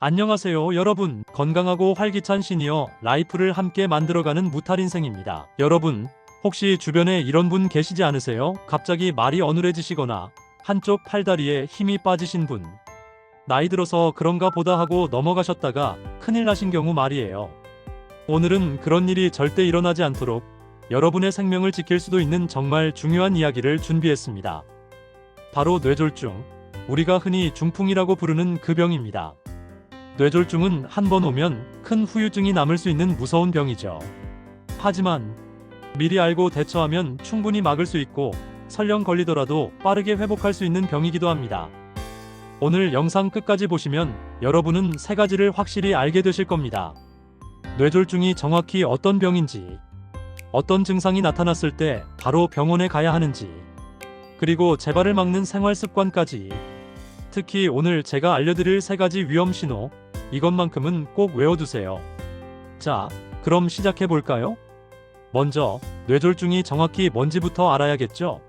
안녕하세요 여러분. 건강하고 활기찬 시니어 라이프를 함께 만들어가는 무탈인생입니다. 여러분, 혹시 주변에 이런 분 계시지 않으세요? 갑자기 말이 어눌해지시거나 한쪽 팔다리에 힘이 빠지신 분. 나이 들어서 그런가 보다 하고 넘어가셨다가 큰일 나신 경우 말이에요. 오늘은 그런 일이 절대 일어나지 않도록 여러분의 생명을 지킬 수도 있는 정말 중요한 이야기를 준비했습니다. 바로 뇌졸중, 우리가 흔히 중풍이라고 부르는 그 병입니다. 뇌졸중은 한 번 오면 큰 후유증이 남을 수 있는 무서운 병이죠. 하지만 미리 알고 대처하면 충분히 막을 수 있고 설령 걸리더라도 빠르게 회복할 수 있는 병이기도 합니다. 오늘 영상 끝까지 보시면 여러분은 세 가지를 확실히 알게 되실 겁니다. 뇌졸중이 정확히 어떤 병인지, 어떤 증상이 나타났을 때 바로 병원에 가야 하는지, 그리고 재발을 막는 생활 습관까지. 특히 오늘 제가 알려드릴 세 가지 위험 신호, 이것만큼은 꼭 외워두세요. 자, 그럼 시작해볼까요? 먼저 뇌졸중이 정확히 뭔지부터 알아야겠죠?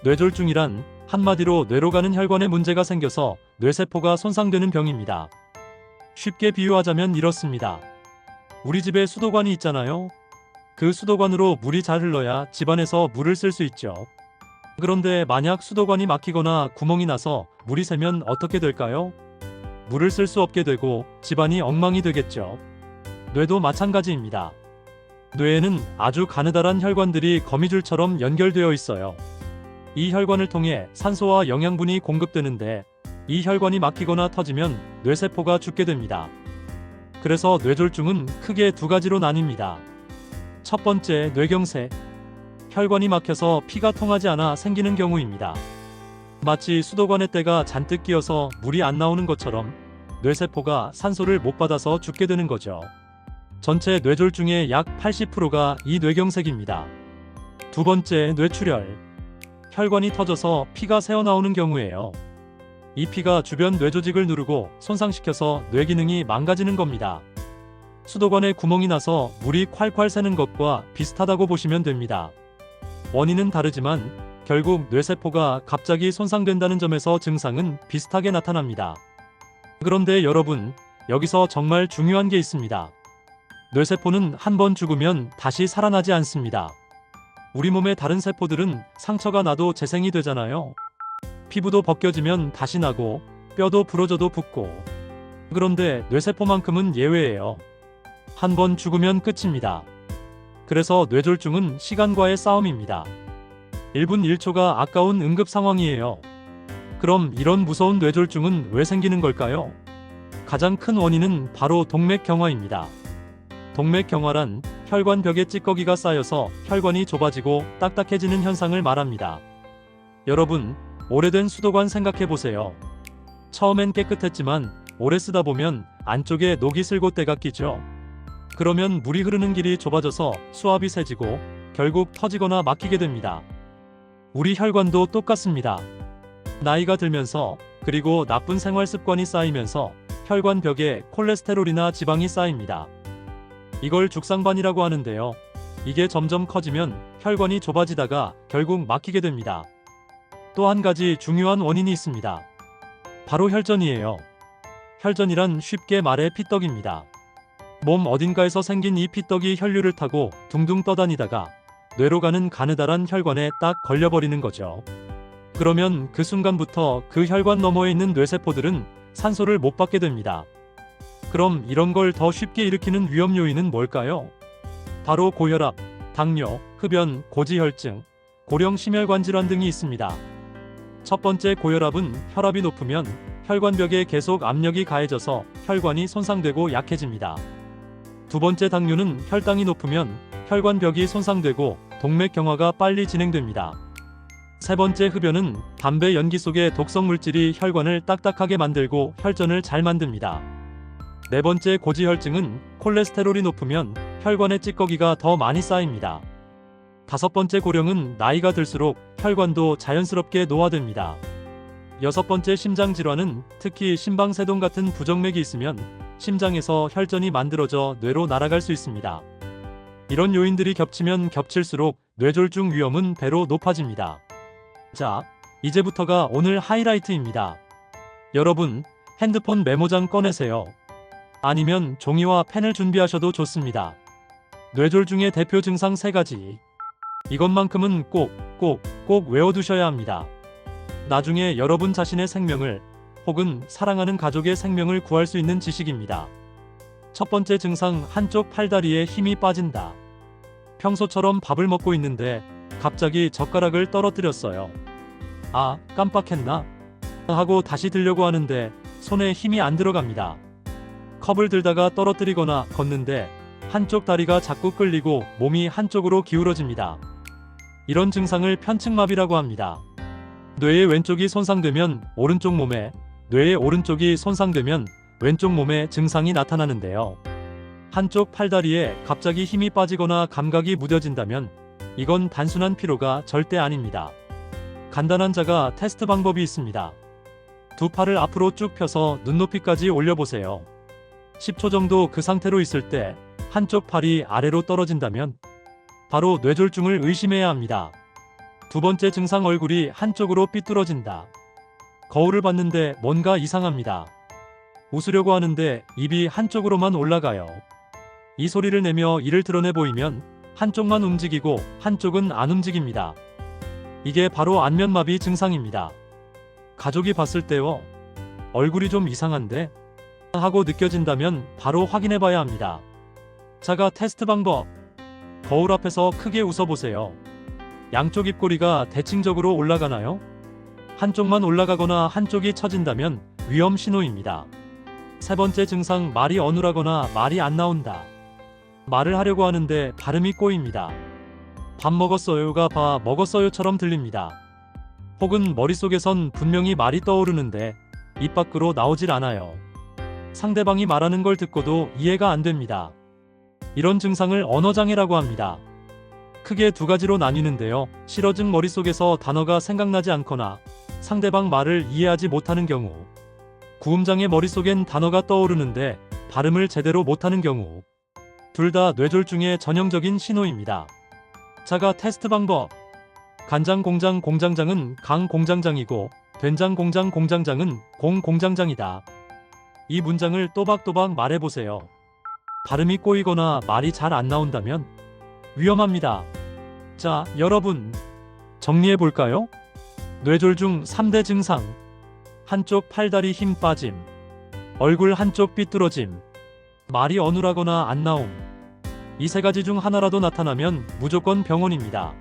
뇌졸중이란 한마디로 뇌로 가는 혈관에 문제가 생겨서 뇌세포가 손상되는 병입니다. 쉽게 비유하자면 이렇습니다. 우리 집에 수도관이 있잖아요. 그 수도관으로 물이 잘 흘러야 집안에서 물을 쓸 수 있죠. 그런데 만약 수도관이 막히거나 구멍이 나서 물이 새면 어떻게 될까요? 물을 쓸 수 없게 되고 집안이 엉망이 되겠죠. 뇌도 마찬가지입니다. 뇌에는 아주 가느다란 혈관들이 거미줄처럼 연결되어 있어요. 이 혈관을 통해 산소와 영양분이 공급되는데 이 혈관이 막히거나 터지면 뇌세포가 죽게 됩니다. 그래서 뇌졸중은 크게 두 가지로 나뉩니다. 첫 번째, 뇌경색. 혈관이 막혀서 피가 통하지 않아 생기는 경우입니다. 마치 수도관에 때가 잔뜩 끼어서 물이 안 나오는 것처럼 뇌세포가 산소를 못 받아서 죽게 되는 거죠. 전체 뇌졸중의 약 80%가 이 뇌경색입니다. 두 번째, 뇌출혈. 혈관이 터져서 피가 새어나오는 경우예요. 이 피가 주변 뇌조직을 누르고 손상시켜서 뇌 기능이 망가지는 겁니다. 수도관에 구멍이 나서 물이 콸콸 새는 것과 비슷하다고 보시면 됩니다. 원인은 다르지만 결국 뇌세포가 갑자기 손상된다는 점에서 증상은 비슷하게 나타납니다. 그런데 여러분, 여기서 정말 중요한 게 있습니다. 뇌세포는 한 번 죽으면 다시 살아나지 않습니다. 우리 몸의 다른 세포들은 상처가 나도 재생이 되잖아요. 피부도 벗겨지면 다시 나고 뼈도 부러져도 붓고. 그런데 뇌세포만큼은 예외예요. 한 번 죽으면 끝입니다. 그래서 뇌졸중은 시간과의 싸움입니다. 1분 1초가 아까운 응급 상황이에요. 그럼 이런 무서운 뇌졸중은 왜 생기는 걸까요? 가장 큰 원인은 바로 동맥경화입니다. 동맥경화란 혈관벽에 찌꺼기가 쌓여서 혈관이 좁아지고 딱딱해지는 현상을 말합니다. 여러분, 오래된 수도관 생각해보세요. 처음엔 깨끗했지만 오래 쓰다 보면 안쪽에 녹이 슬고 때가 끼죠. 그러면 물이 흐르는 길이 좁아져서 수압이 세지고 결국 터지거나 막히게 됩니다. 우리 혈관도 똑같습니다. 나이가 들면서, 그리고 나쁜 생활 습관이 쌓이면서 혈관 벽에 콜레스테롤이나 지방이 쌓입니다. 이걸 죽상반이라고 하는데요. 이게 점점 커지면 혈관이 좁아지다가 결국 막히게 됩니다. 또 한 가지 중요한 원인이 있습니다. 바로 혈전이에요. 혈전이란 쉽게 말해 피떡입니다. 몸 어딘가에서 생긴 이 피떡이 혈류를 타고 둥둥 떠다니다가 뇌로 가는 가느다란 혈관에 딱 걸려버리는 거죠. 그러면 그 순간부터 그 혈관 너머에 있는 뇌세포들은 산소를 못 받게 됩니다. 그럼 이런 걸 더 쉽게 일으키는 위험 요인은 뭘까요? 바로 고혈압, 당뇨, 흡연, 고지혈증, 고령 심혈관 질환 등이 있습니다. 첫 번째, 고혈압은 혈압이 높으면 혈관벽에 계속 압력이 가해져서 혈관이 손상되고 약해집니다. 두 번째, 당뇨는 혈당이 높으면 혈관벽이 손상되고 동맥경화가 빨리 진행됩니다. 세 번째, 흡연은 담배 연기 속의 독성 물질이 혈관을 딱딱하게 만들고 혈전을 잘 만듭니다. 네 번째, 고지혈증은 콜레스테롤이 높으면 혈관에 찌꺼기가 더 많이 쌓입니다. 다섯 번째, 고령은 나이가 들수록 혈관도 자연스럽게 노화됩니다. 여섯 번째, 심장질환은 특히 심방세동 같은 부정맥이 있으면 심장에서 혈전이 만들어져 뇌로 날아갈 수 있습니다. 이런 요인들이 겹치면 겹칠수록 뇌졸중 위험은 배로 높아집니다. 자, 이제부터가 오늘 하이라이트입니다. 여러분, 핸드폰 메모장 꺼내세요. 아니면 종이와 펜을 준비하셔도 좋습니다. 뇌졸중의 대표 증상 3가지. 이것만큼은 꼭 외워두셔야 합니다. 나중에 여러분 자신의 생명을 혹은 사랑하는 가족의 생명을 구할 수 있는 지식입니다. 첫 번째 증상, 한쪽 팔다리에 힘이 빠진다. 평소처럼 밥을 먹고 있는데 갑자기 젓가락을 떨어뜨렸어요. 아, 깜빡했나? 하고 다시 들려고 하는데 손에 힘이 안 들어갑니다. 컵을 들다가 떨어뜨리거나 걷는데 한쪽 다리가 자꾸 끌리고 몸이 한쪽으로 기울어집니다. 이런 증상을 편측마비라고 합니다. 뇌의 왼쪽이 손상되면 오른쪽 몸에, 뇌의 오른쪽이 손상되면 왼쪽 몸에 증상이 나타나는데요. 한쪽 팔다리에 갑자기 힘이 빠지거나 감각이 무뎌진다면 이건 단순한 피로가 절대 아닙니다. 간단한 자가 테스트 방법이 있습니다. 두 팔을 앞으로 쭉 펴서 눈높이까지 올려보세요. 10초 정도 그 상태로 있을 때 한쪽 팔이 아래로 떨어진다면 바로 뇌졸중을 의심해야 합니다. 두 번째 증상, 얼굴이 한쪽으로 삐뚤어진다. 거울을 봤는데 뭔가 이상합니다. 웃으려고 하는데 입이 한쪽으로만 올라가요. 이 소리를 내며 이를 드러내 보이면 한쪽만 움직이고 한쪽은 안 움직입니다. 이게 바로 안면마비 증상입니다. 가족이 봤을 때요, 얼굴이 좀 이상한데? 하고 느껴진다면 바로 확인해 봐야 합니다. 자가 테스트 방법. 거울 앞에서 크게 웃어보세요. 양쪽 입꼬리가 대칭적으로 올라가나요? 한쪽만 올라가거나 한쪽이 처진다면 위험 신호입니다. 세 번째 증상, 말이 어눌하거나 말이 안 나온다. 말을 하려고 하는데 발음이 꼬입니다. 밥 먹었어요가 밥 먹었어요처럼 들립니다. 혹은 머릿속에선 분명히 말이 떠오르는데 입 밖으로 나오질 않아요. 상대방이 말하는 걸 듣고도 이해가 안 됩니다. 이런 증상을 언어장애라고 합니다. 크게 두 가지로 나뉘는데요. 실어증, 머릿속에서 단어가 생각나지 않거나 상대방 말을 이해하지 못하는 경우. 구음장애, 머릿속엔 단어가 떠오르는데 발음을 제대로 못하는 경우. 둘 다 뇌졸중의 전형적인 신호입니다. 자가 테스트 방법. 간장 공장 공장장은 강 공장장이고 된장 공장 공장장은 공 공장장이다. 이 문장을 또박또박 말해보세요. 발음이 꼬이거나 말이 잘 안 나온다면 위험합니다. 자, 여러분, 정리해볼까요? 뇌졸중 3대 증상. 한쪽 팔다리 힘 빠짐, 얼굴 한쪽 삐뚤어짐, 말이 어눌하거나 안 나옴. 이 3가지 중 하나라도 나타나면 무조건 병원입니다.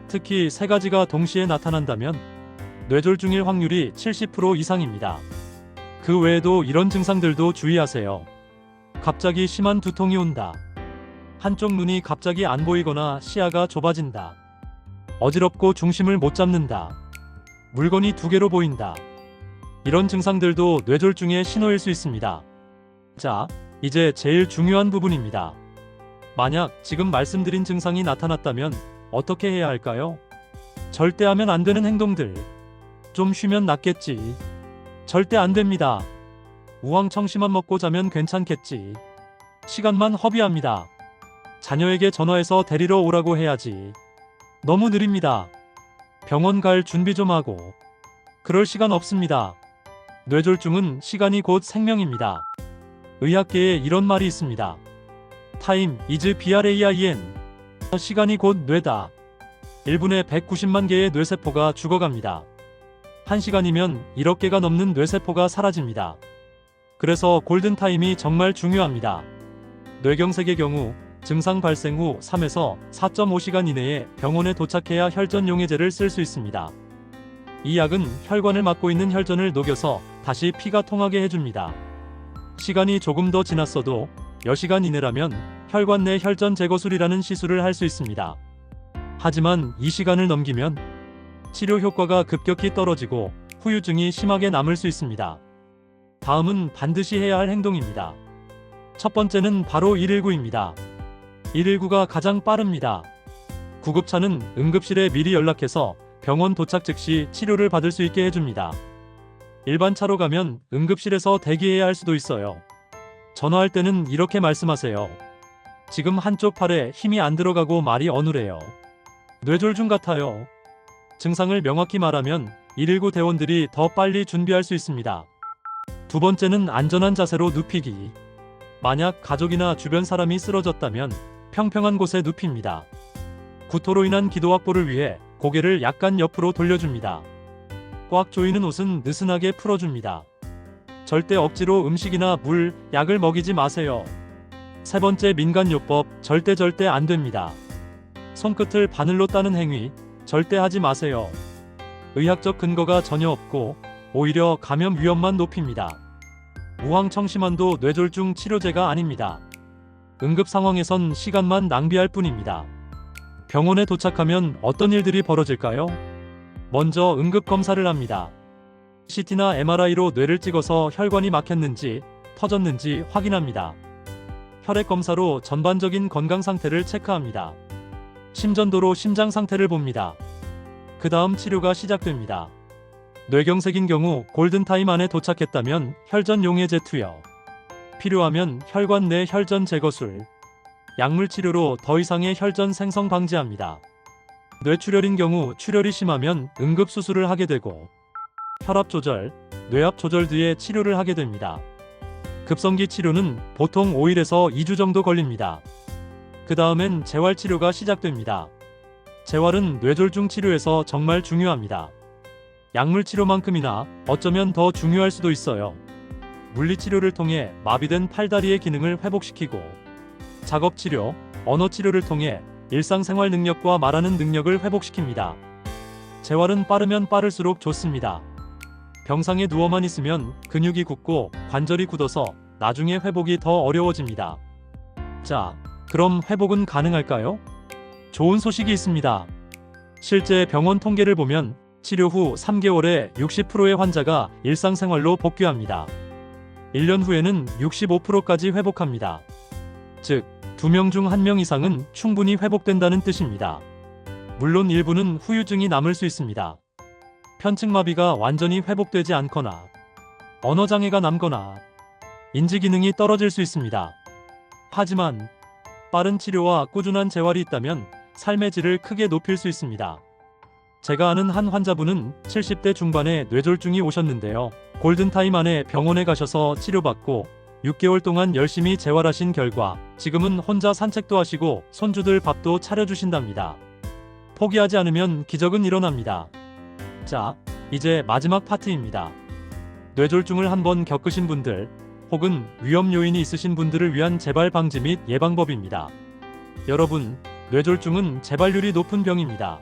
특히 3가지가 동시에 나타난다면 뇌졸중일 확률이 70% 이상입니다. 그 외에도 이런 증상들도 주의하세요. 갑자기 심한 두통이 온다. 한쪽 눈이 갑자기 안 보이거나 시야가 좁아진다. 어지럽고 중심을 못 잡는다. 물건이 2개로 보인다. 이런 증상들도 뇌졸중의 신호일 수 있습니다. 자, 이제 제일 중요한 부분입니다. 만약 지금 말씀드린 증상이 나타났다면 어떻게 해야 할까요? 절대 하면 안 되는 행동들. 좀 쉬면 낫겠지. 절대 안 됩니다. 우황청심환 먹고 자면 괜찮겠지. 시간만 허비합니다. 자녀에게 전화해서 데리러 오라고 해야지. 너무 느립니다. 병원 갈 준비 좀 하고. 그럴 시간 없습니다. 뇌졸중은 시간이 곧 생명입니다. 의학계에 이런 말이 있습니다. Time is brain. 시간이 곧 뇌다. 1분에 190만 개의 뇌세포가 죽어갑니다. 1시간이면 1억 개가 넘는 뇌세포가 사라집니다. 그래서 골든타임이 정말 중요합니다. 뇌경색의 경우 증상 발생 후 3에서 4.5시간 이내에 병원에 도착해야 혈전 용해제를 쓸 수 있습니다. 이 약은 혈관을 막고 있는 혈전을 녹여서 다시 피가 통하게 해줍니다. 시간이 조금 더 지났어도 여시간 이내라면 혈관 내 혈전 제거술이라는 시술을 할 수 있습니다. 하지만 이 시간을 넘기면 치료 효과가 급격히 떨어지고 후유증이 심하게 남을 수 있습니다. 다음은 반드시 해야 할 행동입니다. 첫 번째는 바로 119입니다. 119가 가장 빠릅니다. 구급차는 응급실에 미리 연락해서 병원 도착 즉시 치료를 받을 수 있게 해줍니다. 일반 차로 가면 응급실에서 대기해야 할 수도 있어요. 전화할 때는 이렇게 말씀하세요. 지금 한쪽 팔에 힘이 안 들어가고 말이 어눌해요. 뇌졸중 같아요. 증상을 명확히 말하면 119 대원들이 더 빨리 준비할 수 있습니다. 두 번째는 안전한 자세로 눕히기. 만약 가족이나 주변 사람이 쓰러졌다면 평평한 곳에 눕힙니다. 구토로 인한 기도 확보를 위해 고개를 약간 옆으로 돌려줍니다. 꽉 조이는 옷은 느슨하게 풀어줍니다. 절대 억지로 음식이나 물, 약을 먹이지 마세요. 세 번째 민간요법, 절대 안 됩니다. 손끝을 바늘로 따는 행위, 절대 하지 마세요. 의학적 근거가 전혀 없고 오히려 감염 위험만 높입니다. 우황청심환도 뇌졸중 치료제가 아닙니다. 응급 상황에선 시간만 낭비할 뿐입니다. 병원에 도착하면 어떤 일들이 벌어질까요? 먼저 응급 검사를 합니다. CT나 MRI로 뇌를 찍어서 혈관이 막혔는지 터졌는지 확인합니다. 혈액 검사로 전반적인 건강 상태를 체크합니다. 심전도로 심장 상태를 봅니다. 그 다음 치료가 시작됩니다. 뇌경색인 경우 골든타임 안에 도착했다면 혈전 용해제 투여, 필요하면 혈관 내 혈전 제거술, 약물 치료로 더 이상의 혈전 생성 방지합니다. 뇌출혈인 경우 출혈이 심하면 응급 수술을 하게 되고 혈압 조절, 뇌압 조절 뒤에 치료를 하게 됩니다. 급성기 치료는 보통 5일에서 2주 정도 걸립니다. 그 다음엔 재활 치료가 시작됩니다. 재활은 뇌졸중 치료에서 정말 중요합니다. 약물 치료만큼이나 어쩌면 더 중요할 수도 있어요. 물리 치료를 통해 마비된 팔다리의 기능을 회복시키고 작업 치료, 언어 치료를 통해 일상생활 능력과 말하는 능력을 회복시킵니다. 재활은 빠르면 빠를수록 좋습니다. 병상에 누워만 있으면 근육이 굳고 관절이 굳어서 나중에 회복이 더 어려워집니다. 자, 그럼 회복은 가능할까요? 좋은 소식이 있습니다. 실제 병원 통계를 보면 치료 후 3개월에 60%의 환자가 일상생활로 복귀합니다. 1년 후에는 65%까지 회복합니다. 즉, 2명 중 1명 이상은 충분히 회복된다는 뜻입니다. 물론 일부는 후유증이 남을 수 있습니다. 편측마비가 완전히 회복되지 않거나 언어장애가 남거나 인지기능이 떨어질 수 있습니다. 하지만 빠른 치료와 꾸준한 재활이 있다면 삶의 질을 크게 높일 수 있습니다. 제가 아는 한 환자분은 70대 중반에 뇌졸중이 오셨는데요. 골든타임 안에 병원에 가셔서 치료받고 6개월 동안 열심히 재활하신 결과 지금은 혼자 산책도 하시고 손주들 밥도 차려주신답니다. 포기하지 않으면 기적은 일어납니다. 자, 이제 마지막 파트입니다. 뇌졸중을 한번 겪으신 분들 혹은 위험 요인이 있으신 분들을 위한 재발 방지 및 예방법입니다. 여러분, 뇌졸중은 재발률이 높은 병입니다.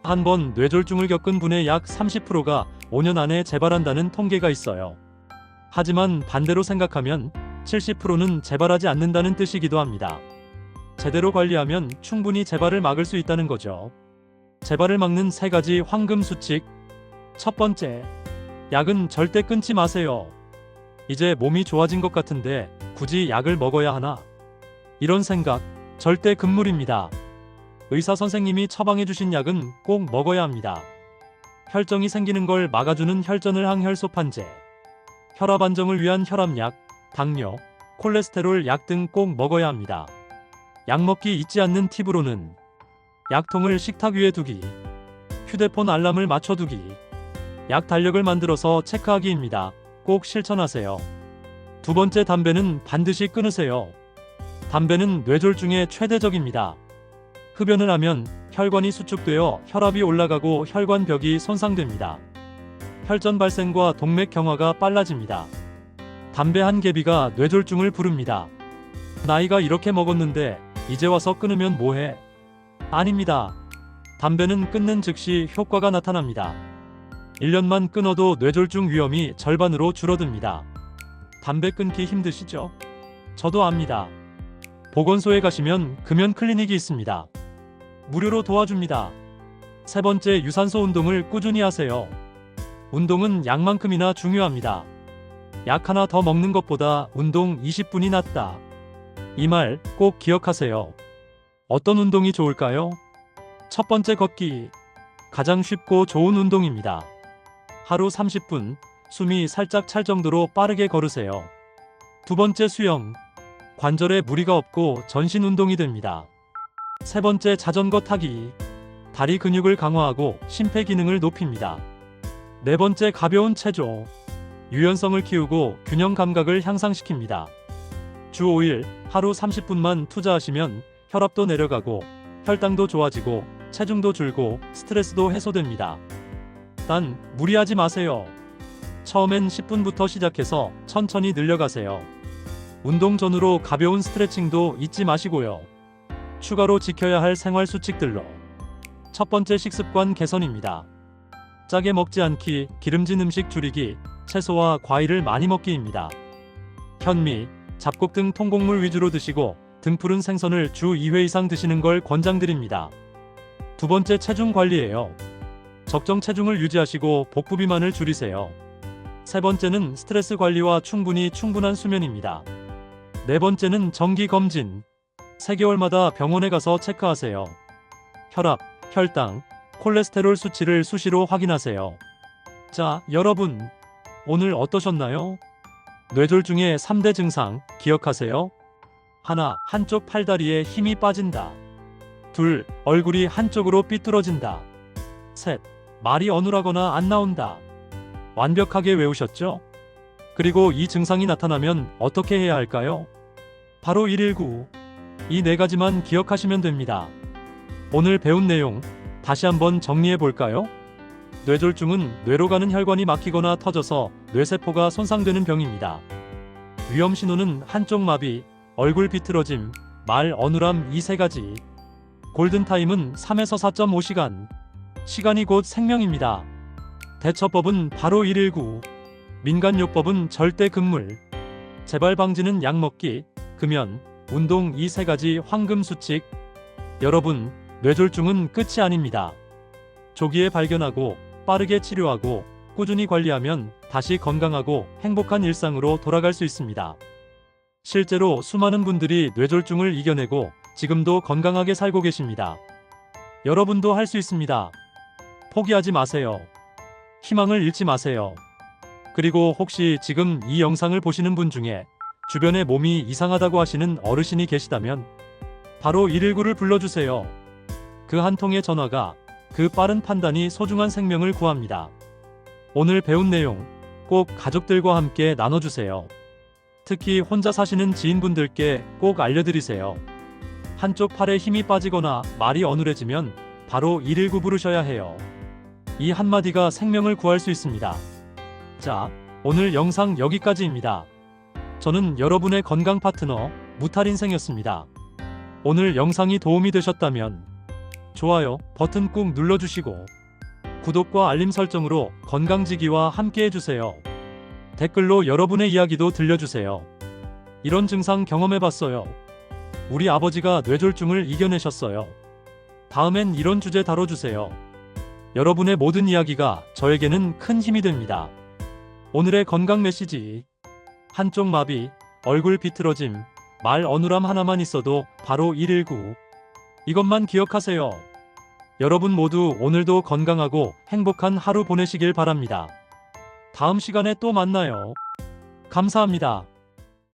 한번 뇌졸중을 겪은 분의 약 30%가 5년 안에 재발한다는 통계가 있어요. 하지만 반대로 생각하면 70%는 재발하지 않는다는 뜻이기도 합니다. 제대로 관리하면 충분히 재발을 막을 수 있다는 거죠. 재발을 막는 3가지 황금 수칙. 첫 번째, 약은 절대 끊지 마세요. 이제 몸이 좋아진 것 같은데 굳이 약을 먹어야 하나? 이런 생각 절대 금물입니다. 의사 선생님이 처방해주신 약은 꼭 먹어야 합니다. 혈정이 생기는 걸 막아주는 혈전을 항혈소판제, 혈압 안정을 위한 혈압약, 당뇨, 콜레스테롤 약 등 꼭 먹어야 합니다. 약 먹기 잊지 않는 팁으로는 약통을 식탁 위에 두기, 휴대폰 알람을 맞춰두기, 약 달력을 만들어서 체크하기입니다. 꼭 실천하세요. 두 번째, 담배는 반드시 끊으세요. 담배는 뇌졸중의 최대적입니다. 흡연을 하면 혈관이 수축되어 혈압이 올라가고 혈관벽이 손상됩니다. 혈전 발생과 동맥 경화가 빨라집니다. 담배 한 개비가 뇌졸중을 부릅니다. 나이가 이렇게 먹었는데 이제 와서 끊으면 뭐해? 아닙니다. 담배는 끊는 즉시 효과가 나타납니다. 1년만 끊어도 뇌졸중 위험이 절반으로 줄어듭니다. 담배 끊기 힘드시죠? 저도 압니다. 보건소에 가시면 금연 클리닉이 있습니다. 무료로 도와줍니다. 세 번째, 유산소 운동을 꾸준히 하세요. 운동은 약만큼이나 중요합니다. 약 하나 더 먹는 것보다 운동 20분이 낫다. 이 말 꼭 기억하세요. 어떤 운동이 좋을까요? 첫 번째, 걷기. 가장 쉽고 좋은 운동입니다. 하루 30분, 숨이 살짝 찰 정도로 빠르게 걸으세요. 두 번째, 수영. 관절에 무리가 없고 전신 운동이 됩니다. 세 번째, 자전거 타기. 다리 근육을 강화하고 심폐 기능을 높입니다. 네 번째, 가벼운 체조. 유연성을 키우고 균형 감각을 향상시킵니다. 주 5일 하루 30분만 투자하시면 혈압도 내려가고 혈당도 좋아지고 체중도 줄고 스트레스도 해소됩니다. 단 무리하지 마세요. 처음엔 10분부터 시작해서 천천히 늘려가세요. 운동 전후로 가벼운 스트레칭도 잊지 마시고요. 추가로 지켜야 할 생활 수칙들로 첫 번째 식습관 개선입니다. 짜게 먹지 않기, 기름진 음식 줄이기, 채소와 과일을 많이 먹기입니다. 현미, 잡곡 등 통곡물 위주로 드시고 등푸른 생선을 주 2회 이상 드시는 걸 권장드립니다. 두 번째 체중 관리예요. 적정 체중을 유지하시고 복부 비만을 줄이세요. 세 번째는 스트레스 관리와 충분한 수면입니다. 네 번째는 정기 검진. 3개월마다 병원에 가서 체크하세요. 혈압, 혈당, 콜레스테롤 수치를 수시로 확인하세요. 자, 여러분, 오늘 어떠셨나요? 뇌졸중의 3대 증상 기억하세요? 하나, 한쪽 팔다리에 힘이 빠진다. 둘, 얼굴이 한쪽으로 삐뚤어진다. 셋, 말이 어눌하거나 안 나온다. 완벽하게 외우셨죠? 그리고 이 증상이 나타나면 어떻게 해야 할까요? 바로 119. 이 4가지만 기억하시면 됩니다. 오늘 배운 내용 다시 한번 정리해 볼까요? 뇌졸중은 뇌로 가는 혈관이 막히거나 터져서 뇌세포가 손상되는 병입니다. 위험 신호는 한쪽 마비, 얼굴 비틀어짐, 말 어눌함 이 3가지. 골든타임은 3에서 4.5시간. 시간이 곧 생명입니다. 대처법은 바로 119. 민간요법은 절대 금물. 재발 방지는 약 먹기, 금연, 운동 이 3가지 황금 수칙. 여러분, 뇌졸중은 끝이 아닙니다. 조기에 발견하고 빠르게 치료하고 꾸준히 관리하면 다시 건강하고 행복한 일상으로 돌아갈 수 있습니다. 실제로 수많은 분들이 뇌졸중을 이겨내고 지금도 건강하게 살고 계십니다. 여러분도 할 수 있습니다. 포기하지 마세요. 희망을 잃지 마세요. 그리고 혹시 지금 이 영상을 보시는 분 중에 주변에 몸이 이상하다고 하시는 어르신이 계시다면 바로 119를 불러주세요. 그 한 통의 전화가 그 빠른 판단이 소중한 생명을 구합니다. 오늘 배운 내용 꼭 가족들과 함께 나눠주세요. 특히 혼자 사시는 지인분들께 꼭 알려드리세요. 한쪽 팔에 힘이 빠지거나 말이 어눌해지면 바로 119 부르셔야 해요. 이 한마디가 생명을 구할 수 있습니다. 자, 오늘 영상 여기까지입니다. 저는 여러분의 건강 파트너 무탈인생이었습니다. 오늘 영상이 도움이 되셨다면 좋아요 버튼 꾹 눌러주시고 구독과 알림 설정으로 건강지기와 함께 해주세요. 댓글로 여러분의 이야기도 들려주세요. 이런 증상 경험해봤어요. 우리 아버지가 뇌졸중을 이겨내셨어요. 다음엔 이런 주제 다뤄주세요. 여러분의 모든 이야기가 저에게는 큰 힘이 됩니다. 오늘의 건강 메시지. 한쪽 마비, 얼굴 비틀어짐, 말 어눌함 하나만 있어도 바로 119. 이것만 기억하세요. 여러분 모두 오늘도 건강하고 행복한 하루 보내시길 바랍니다. 다음 시간에 또 만나요. 감사합니다.